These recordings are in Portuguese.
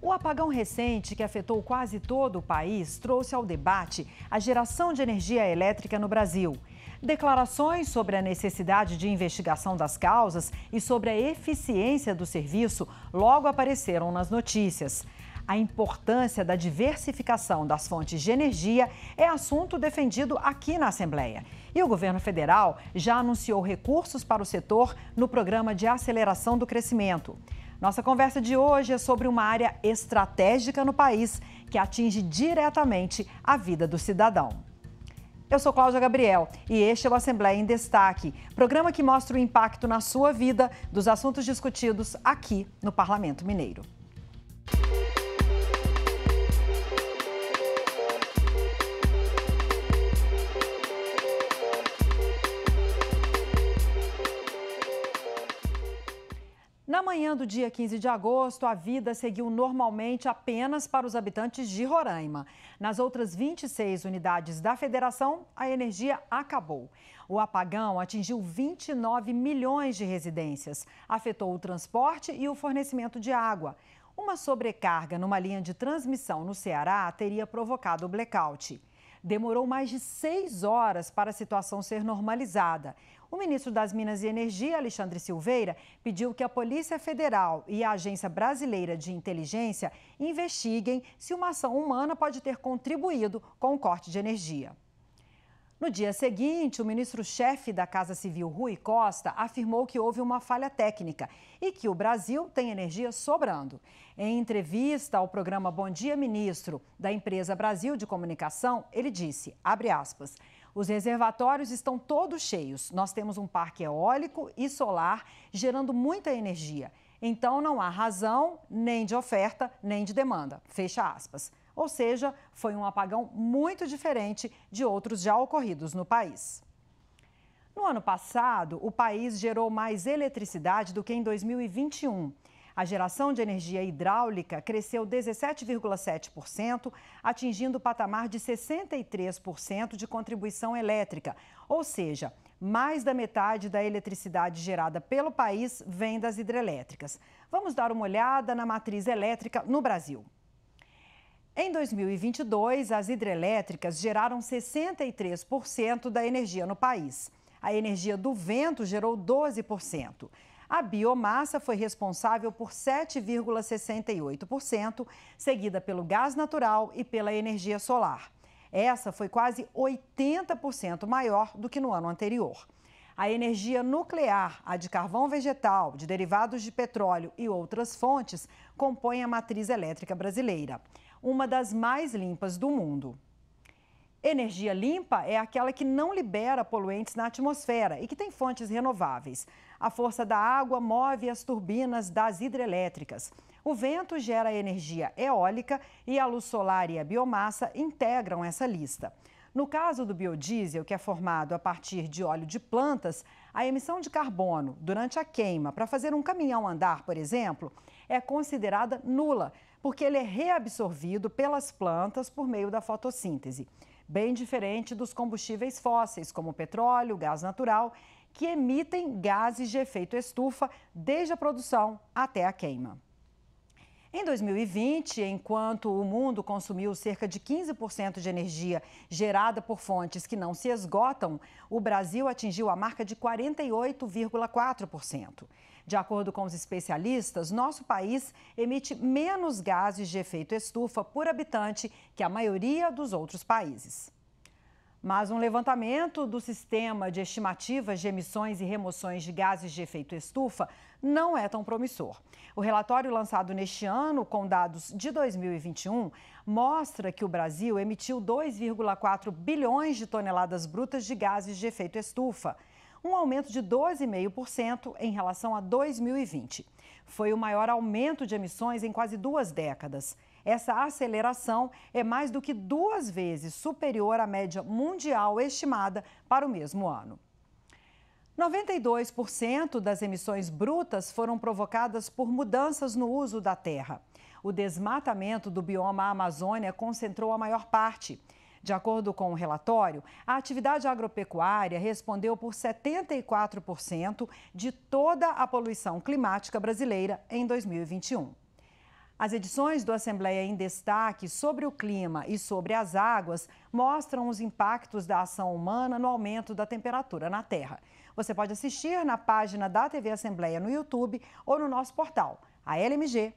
O apagão recente, que afetou quase todo o país, trouxe ao debate a geração de energia elétrica no Brasil. Declarações sobre a necessidade de investigação das causas e sobre a eficiência do serviço logo apareceram nas notícias. A importância da diversificação das fontes de energia é assunto defendido aqui na Assembleia. E o governo federal já anunciou recursos para o setor no Programa de Aceleração do Crescimento. Nossa conversa de hoje é sobre uma área estratégica no país que atinge diretamente a vida do cidadão. Eu sou Cláudia Gabriel e este é o Assembleia em Destaque, programa que mostra o impacto na sua vida dos assuntos discutidos aqui no Parlamento Mineiro. Na manhã do dia 15 de agosto, a vida seguiu normalmente apenas para os habitantes de Roraima. Nas outras 26 unidades da federação, a energia acabou. O apagão atingiu 29 milhões de residências, afetou o transporte e o fornecimento de água. Uma sobrecarga numa linha de transmissão no Ceará teria provocado o blackout. Demorou mais de 6 horas para a situação ser normalizada. O ministro das Minas e Energia, Alexandre Silveira, pediu que a Polícia Federal e a Agência Brasileira de Inteligência investiguem se uma ação humana pode ter contribuído com o corte de energia. No dia seguinte, o ministro-chefe da Casa Civil, Rui Costa, afirmou que houve uma falha técnica e que o Brasil tem energia sobrando. Em entrevista ao programa Bom Dia Ministro, da empresa Brasil de Comunicação, ele disse, abre aspas, os reservatórios estão todos cheios. Nós temos um parque eólico e solar gerando muita energia. Então, não há razão nem de oferta, nem de demanda. Fecha aspas. Ou seja, foi um apagão muito diferente de outros já ocorridos no país. No ano passado, o país gerou mais eletricidade do que em 2021. A geração de energia hidráulica cresceu 17,7%, atingindo o patamar de 63% de contribuição elétrica. Ou seja, mais da metade da eletricidade gerada pelo país vem das hidrelétricas. Vamos dar uma olhada na matriz elétrica no Brasil. Em 2022, as hidrelétricas geraram 63% da energia no país. A energia do vento gerou 12%. A biomassa foi responsável por 7,68%, seguida pelo gás natural e pela energia solar. Essa foi quase 80% maior do que no ano anterior. A energia nuclear, a de carvão vegetal, de derivados de petróleo e outras fontes, compõe a matriz elétrica brasileira, uma das mais limpas do mundo. Energia limpa é aquela que não libera poluentes na atmosfera e que tem fontes renováveis. A força da água move as turbinas das hidrelétricas. O vento gera energia eólica e a luz solar e a biomassa integram essa lista. No caso do biodiesel, que é formado a partir de óleo de plantas, a emissão de carbono durante a queima para fazer um caminhão andar, por exemplo, é considerada nula, porque ele é reabsorvido pelas plantas por meio da fotossíntese. Bem diferente dos combustíveis fósseis, como o petróleo, o gás natural, que emitem gases de efeito estufa desde a produção até a queima. Em 2020, enquanto o mundo consumiu cerca de 15% de energia gerada por fontes que não se esgotam, o Brasil atingiu a marca de 48,4%. De acordo com os especialistas, nosso país emite menos gases de efeito estufa por habitante que a maioria dos outros países. Mas um levantamento do Sistema de Estimativas de Emissões e Remoções de Gases de Efeito Estufa não é tão promissor. O relatório lançado neste ano, com dados de 2021, mostra que o Brasil emitiu 2,4 bilhões de toneladas brutas de gases de efeito estufa, um aumento de 12,5% em relação a 2020. Foi o maior aumento de emissões em quase 2 décadas. Essa aceleração é mais do que 2 vezes superior à média mundial estimada para o mesmo ano. 92% das emissões brutas foram provocadas por mudanças no uso da terra. O desmatamento do bioma Amazônia concentrou a maior parte. De acordo com o relatório, a atividade agropecuária respondeu por 74% de toda a poluição climática brasileira em 2021. As edições do Assembleia em Destaque sobre o clima e sobre as águas mostram os impactos da ação humana no aumento da temperatura na Terra. Você pode assistir na página da TV Assembleia no YouTube ou no nosso portal, almg.gov.br.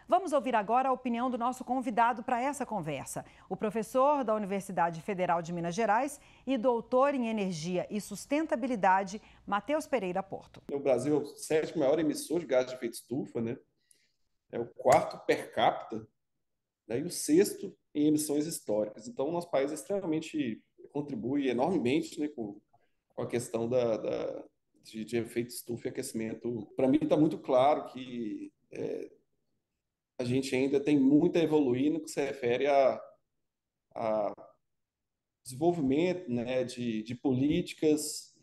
Vamos ouvir agora a opinião do nosso convidado para essa conversa, o professor da Universidade Federal de Minas Gerais e doutor em Energia e Sustentabilidade, Matheus Pereira Porto. O Brasil é o 7º maior emissor de gás de efeito estufa, né? É o 4º per capita, né? E o 6º em emissões históricas. Então, o nosso país extremamente contribui enormemente, né, com a questão de efeito estufa e aquecimento. Para mim, está muito claro que a gente ainda tem muito a evoluir no que se refere a desenvolvimento, né, de políticas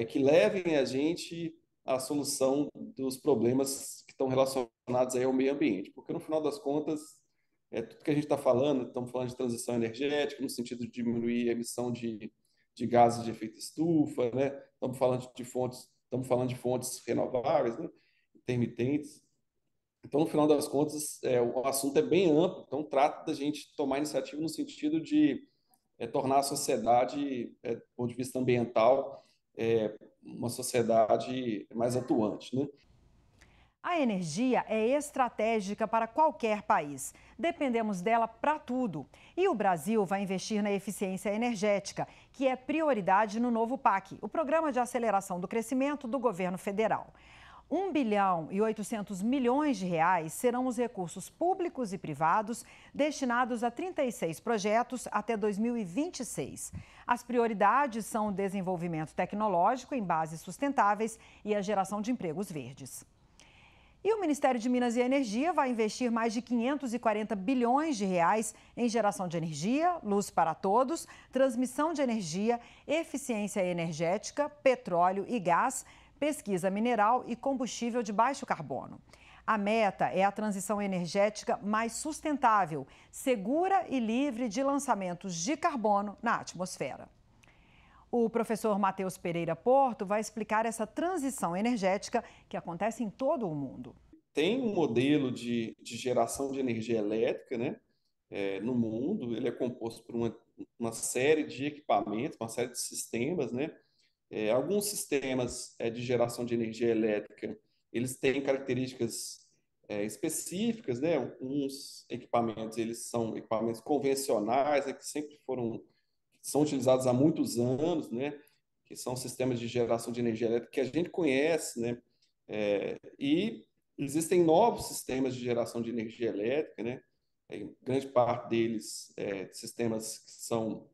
que levem a gente à solução dos problemas que estão relacionados aí ao meio ambiente. Porque, no final das contas, tudo que a gente está falando, estamos falando de transição energética, no sentido de diminuir a emissão de gases de efeito estufa, né? Estamos falando de fontes renováveis, né? Intermitentes. Então, no final das contas, o assunto é bem amplo, então trata da gente tomar iniciativa no sentido de tornar a sociedade, do ponto de vista ambiental, uma sociedade mais atuante, né? A energia é estratégica para qualquer país. Dependemos dela para tudo. E o Brasil vai investir na eficiência energética, que é prioridade no novo PAC, o Programa de Aceleração do Crescimento do Governo Federal. 1 bilhão e 800 milhões de reais serão os recursos públicos e privados destinados a 36 projetos até 2026. As prioridades são o desenvolvimento tecnológico em bases sustentáveis e a geração de empregos verdes. E o Ministério de Minas e Energia vai investir mais de 540 bilhões de reais em geração de energia, luz para todos, transmissão de energia, eficiência energética, petróleo e gás, pesquisa mineral e combustível de baixo carbono. A meta é a transição energética mais sustentável, segura e livre de lançamentos de carbono na atmosfera. O professor Matheus Pereira Porto vai explicar essa transição energética que acontece em todo o mundo. Tem um modelo de geração de energia elétrica, né, no mundo. Ele é composto por uma série de equipamentos, uma série de sistemas, né? Alguns sistemas de geração de energia elétrica, eles têm características específicas, né? Uns equipamentos, eles são equipamentos convencionais, que são utilizados há muitos anos, né? Que são sistemas de geração de energia elétrica que a gente conhece, né? E existem novos sistemas de geração de energia elétrica, né? Grande parte deles sistemas que são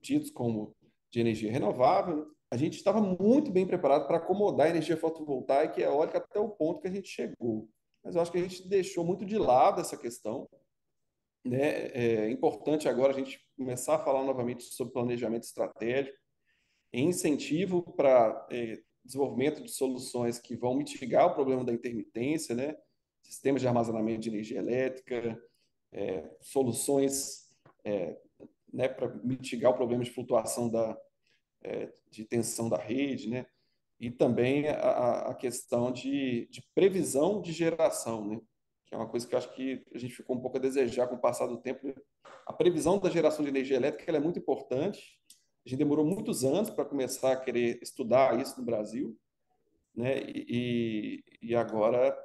tidos como de energia renovável, né? A gente estava muito bem preparado para acomodar a energia fotovoltaica e eólica até o ponto que a gente chegou. Mas eu acho que a gente deixou muito de lado essa questão, né? É importante agora a gente começar a falar novamente sobre planejamento estratégico e incentivo para desenvolvimento de soluções que vão mitigar o problema da intermitência, né? Sistemas de armazenamento de energia elétrica, soluções né, para mitigar o problema de flutuação de tensão da rede, né? E também a questão de previsão de geração, né? Que é uma coisa que eu acho que a gente ficou um pouco a desejar com o passar do tempo, né? A previsão da geração de energia elétrica ela é muito importante. A gente demorou muitos anos para começar a querer estudar isso no Brasil, né? E agora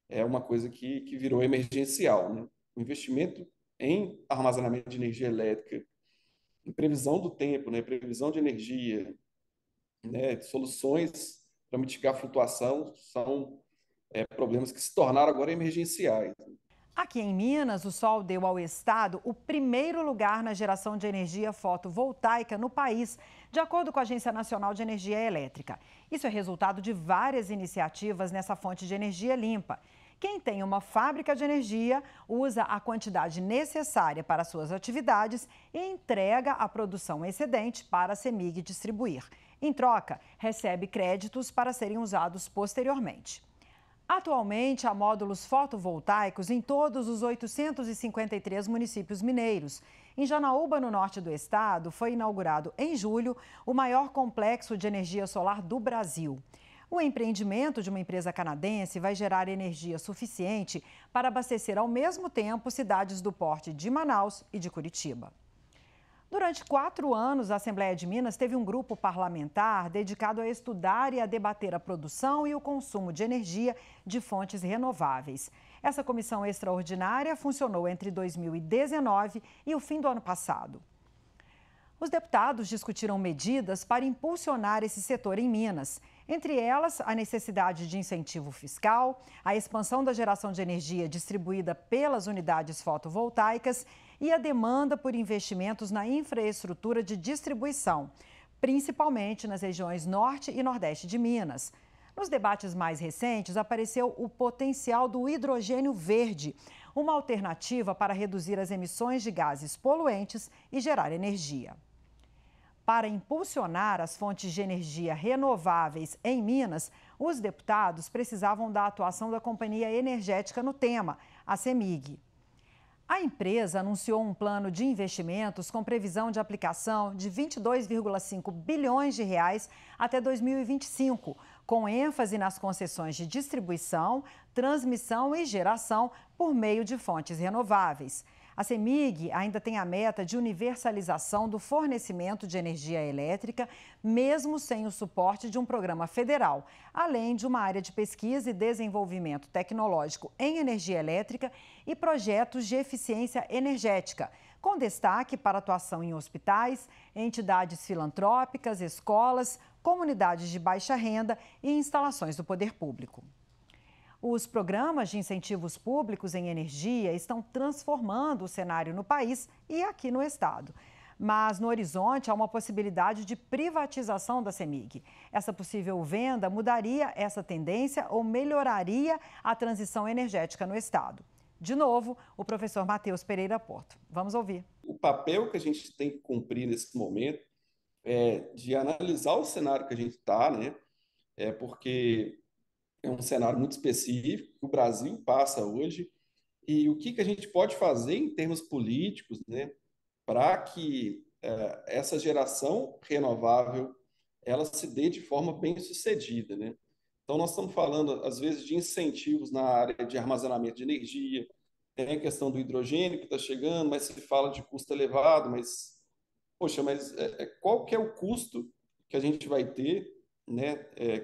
é uma coisa que virou emergencial, né? O investimento em armazenamento de energia elétrica, em previsão do tempo, né? Previsão de energia, né? Soluções para mitigar a flutuação são problemas que se tornaram agora emergenciais. Aqui em Minas, o sol deu ao estado o primeiro lugar na geração de energia fotovoltaica no país, de acordo com a Agência Nacional de Energia Elétrica. Isso é resultado de várias iniciativas nessa fonte de energia limpa. Quem tem uma fábrica de energia usa a quantidade necessária para suas atividades e entrega a produção excedente para a CEMIG distribuir. Em troca, recebe créditos para serem usados posteriormente. Atualmente, há módulos fotovoltaicos em todos os 853 municípios mineiros. Em Janaúba, no norte do estado, foi inaugurado em julho o maior complexo de energia solar do Brasil. O empreendimento de uma empresa canadense vai gerar energia suficiente para abastecer ao mesmo tempo cidades do porte de Manaus e de Curitiba. Durante 4 anos, a Assembleia de Minas teve um grupo parlamentar dedicado a estudar e a debater a produção e o consumo de energia de fontes renováveis. Essa comissão extraordinária funcionou entre 2019 e o fim do ano passado. Os deputados discutiram medidas para impulsionar esse setor em Minas. Entre elas, a necessidade de incentivo fiscal, a expansão da geração de energia distribuída pelas unidades fotovoltaicas e a demanda por investimentos na infraestrutura de distribuição, principalmente nas regiões norte e nordeste de Minas. Nos debates mais recentes, apareceu o potencial do hidrogênio verde, uma alternativa para reduzir as emissões de gases poluentes e gerar energia. Para impulsionar as fontes de energia renováveis em Minas, os deputados precisavam da atuação da Companhia Energética no tema, a CEMIG. A empresa anunciou um plano de investimentos com previsão de aplicação de 22,5 bilhões de reais até 2025, com ênfase nas concessões de distribuição, transmissão e geração por meio de fontes renováveis. A CEMIG ainda tem a meta de universalização do fornecimento de energia elétrica, mesmo sem o suporte de um programa federal, além de uma área de pesquisa e desenvolvimento tecnológico em energia elétrica e projetos de eficiência energética, com destaque para atuação em hospitais, entidades filantrópicas, escolas, comunidades de baixa renda e instalações do poder público. Os programas de incentivos públicos em energia estão transformando o cenário no país e aqui no estado. Mas no horizonte há uma possibilidade de privatização da CEMIG. Essa possível venda mudaria essa tendência ou melhoraria a transição energética no estado. De novo, o professor Matheus Pereira Porto. Vamos ouvir. O papel que a gente tem que cumprir nesse momento é de analisar o cenário que a gente está, né? Porque é um cenário muito específico que o Brasil passa hoje e o que a gente pode fazer em termos políticos, né, para que essa geração renovável ela se dê de forma bem sucedida, né? Então nós estamos falando às vezes de incentivos na área de armazenamento de energia, tem a questão do hidrogênio que está chegando, mas se fala de custo elevado, mas poxa, mas qual que é o custo que a gente vai ter, né?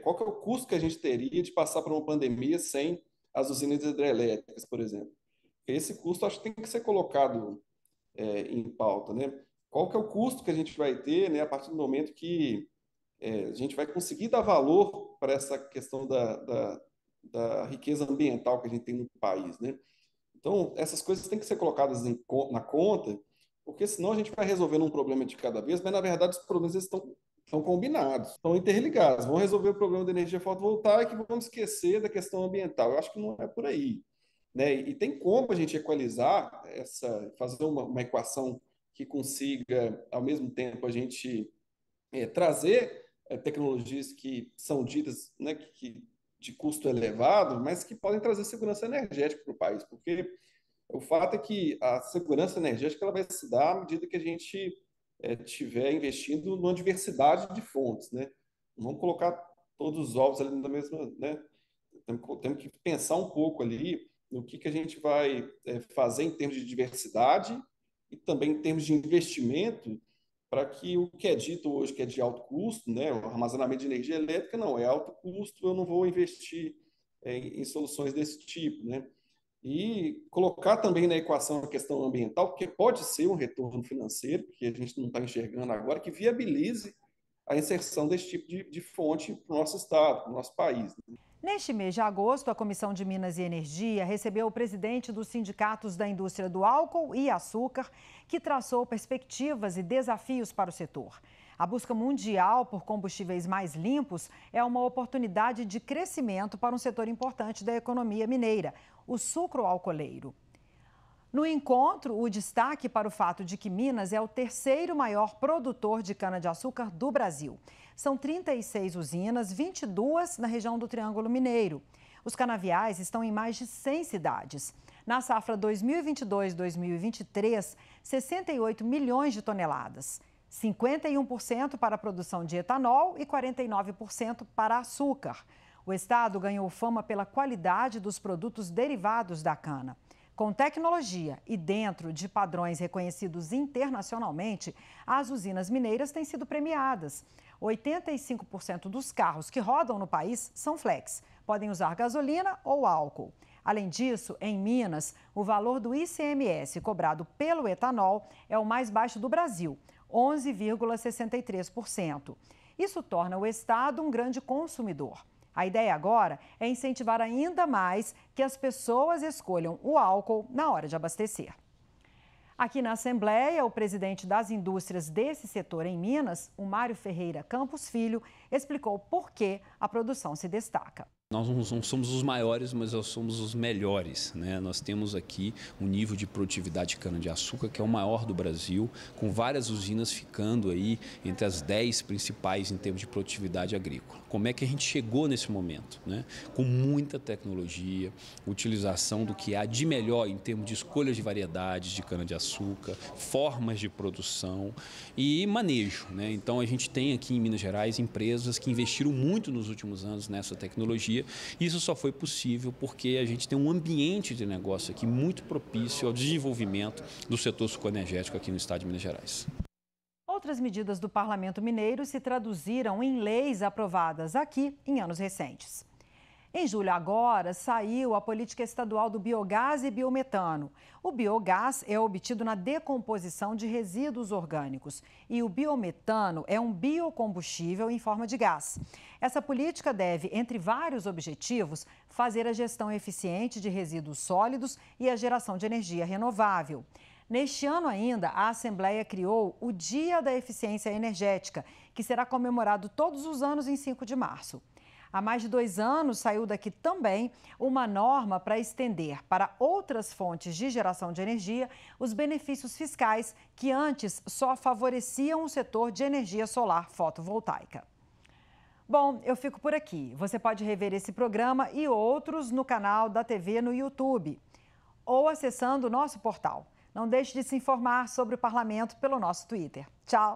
Qual que é o custo que a gente teria de passar por uma pandemia sem as usinas hidrelétricas, por exemplo? Esse custo acho que tem que ser colocado em pauta, né? Qual que é o custo que a gente vai ter, né, a partir do momento que a gente vai conseguir dar valor para essa questão da riqueza ambiental que a gente tem no país, né? Então, essas coisas têm que ser colocadas na conta, porque senão a gente vai resolvendo um problema de cada vez, mas na verdade os problemas estão combinados, estão interligados. Vamos resolver o problema da energia fotovoltaica e vamos esquecer da questão ambiental. Eu acho que não é por aí, né? E tem como a gente equalizar fazer uma equação que consiga, ao mesmo tempo, a gente trazer tecnologias que são ditas, né, de custo elevado, mas que podem trazer segurança energética para o país, porque o fato é que a segurança energética ela vai se dar à medida que a gente estiver investindo numa diversidade de fontes, né? Não vamos colocar todos os ovos ali na mesma, né? Temos que pensar um pouco ali no que a gente vai fazer em termos de diversidade e também em termos de investimento para que o que é dito hoje que é de alto custo, né? O armazenamento de energia elétrica não é alto custo, eu não vou investir em soluções desse tipo, né? E colocar também na equação a questão ambiental, porque pode ser um retorno financeiro, que a gente não está enxergando agora, que viabilize a inserção desse tipo de fonte para o nosso estado, para o nosso país. Neste mês de agosto, a Comissão de Minas e Energia recebeu o presidente dos sindicatos da indústria do álcool e açúcar, que traçou perspectivas e desafios para o setor. A busca mundial por combustíveis mais limpos é uma oportunidade de crescimento para um setor importante da economia mineira, o sucro alcooleiro. No encontro, o destaque para o fato de que Minas é o terceiro maior produtor de cana-de-açúcar do Brasil. São 36 usinas, 22 na região do Triângulo Mineiro. Os canaviais estão em mais de 100 cidades. Na safra 2022-2023, 68 milhões de toneladas. 51% para a produção de etanol e 49% para açúcar. O estado ganhou fama pela qualidade dos produtos derivados da cana. Com tecnologia e dentro de padrões reconhecidos internacionalmente, as usinas mineiras têm sido premiadas. 85% dos carros que rodam no país são flex, podem usar gasolina ou álcool. Além disso, em Minas, o valor do ICMS cobrado pelo etanol é o mais baixo do Brasil, 11,63%. Isso torna o estado um grande consumidor. A ideia agora é incentivar ainda mais que as pessoas escolham o álcool na hora de abastecer. Aqui na Assembleia, o presidente das indústrias desse setor em Minas, o Mário Ferreira Campos Filho, explicou por que a produção se destaca. Nós não somos os maiores, mas nós somos os melhores, né? Nós temos aqui um nível de produtividade de cana-de-açúcar que é o maior do Brasil, com várias usinas ficando aí entre as 10 principais em termos de produtividade agrícola. Como é que a gente chegou nesse momento, né? Com muita tecnologia, utilização do que há de melhor em termos de escolha de variedades de cana-de-açúcar, formas de produção e manejo, né? Então a gente tem aqui em Minas Gerais empresas que investiram muito nos últimos anos nessa tecnologia. Isso só foi possível porque a gente tem um ambiente de negócio aqui muito propício ao desenvolvimento do setor sucoenergético aqui no estado de Minas Gerais. Outras medidas do Parlamento Mineiro se traduziram em leis aprovadas aqui em anos recentes. Em julho agora, saiu a política estadual do biogás e biometano. O biogás é obtido na decomposição de resíduos orgânicos e o biometano é um biocombustível em forma de gás. Essa política deve, entre vários objetivos, fazer a gestão eficiente de resíduos sólidos e a geração de energia renovável. Neste ano ainda, a Assembleia criou o Dia da Eficiência Energética, que será comemorado todos os anos em 5 de março. Há mais de 2 anos, saiu daqui também uma norma para estender para outras fontes de geração de energia os benefícios fiscais que antes só favoreciam o setor de energia solar fotovoltaica. Bom, eu fico por aqui. Você pode rever esse programa e outros no canal da TV no YouTube ou acessando o nosso portal. Não deixe de se informar sobre o parlamento pelo nosso Twitter. Tchau!